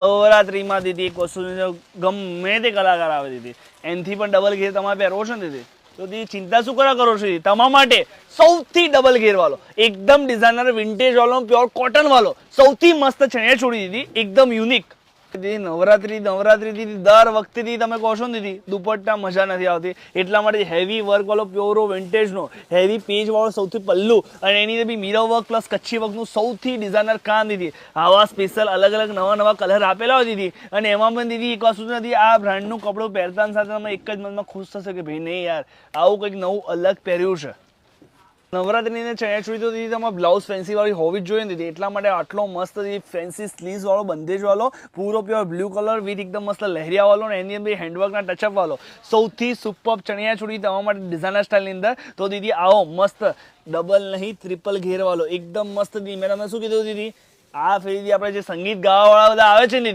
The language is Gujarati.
નવરાત્રીમાં દીદી એક વસ્તુ ગમે તે કલાકાર આવે દીદી એનથી પણ ડબલ ઘેર તમારે પહેરવો છે ને દીદી તો દીદી ચિંતા શું કરો છો દીદી તમારા માટે સૌથી ડબલ ઘેર વાળો એકદમ ડિઝાઇનર વિન્ટેજ વાળો પ્યોર કોટન વાળો સૌથી મસ્ત ચણિયા ચોળી દીદી એકદમ યુનિક દીદી નવરાત્રી દીદી દર વખતે દીદી તમે કહો છો ને દીદી દુપટ્ટા મજા નથી આવતી એટલા માટે હેવી વર્ક વાળો પ્યોરો વિન્ટેજનો હેવી પેજ વાળો સૌથી પલ્લુ અને એની અંદર બી મીરર વર્ક પ્લસ કચ્છી વર્કનું સૌથી ડિઝાઇનર કામ દીદી આવા સ્પેશિયલ અલગ અલગ નવા કલર આપેલા હોય દીદી અને એમાં પણ દીદી એક વસ્તુ નથી આ બ્રાન્ડનું કપડું પહેરતા સાથે તમે એક જ મનમાં ખુશ થશે કે ભાઈ નહીં યાર આવું કંઈક નવું અલગ પહેર્યું છે નવરાત્રીની અંદર ચણિયાચોળી તો દીદી તમારે બ્લાઉઝ ફેન્સી વાળી હોવી જ જોઈએ ને દીદી એટલા માટે આટલો મસ્ત દીદી ફેન્સી સ્લીવ્સ વાળો બંદેજ વાળો પૂરો પ્યોર બ્લુ કલર વિથ એકદમ મસ્ત લહેરિયા વાળો ને એની અંદર હેન્ડવર્કના ટચઅપ વાળો સૌથી સુપર ચણિયાચોળી તમારા માટે ડિઝાઇનર સ્ટાઇલની અંદર તો દીદી આવો મસ્ત ડબલ નહીં ટ્રિપલ ઘેર વાળો એકદમ મસ્ત દીદી મેં તમે શું કીધું દીદી આ ફરી આપણે જે સંગીત ગાવા વાળા બધા આવે છે ને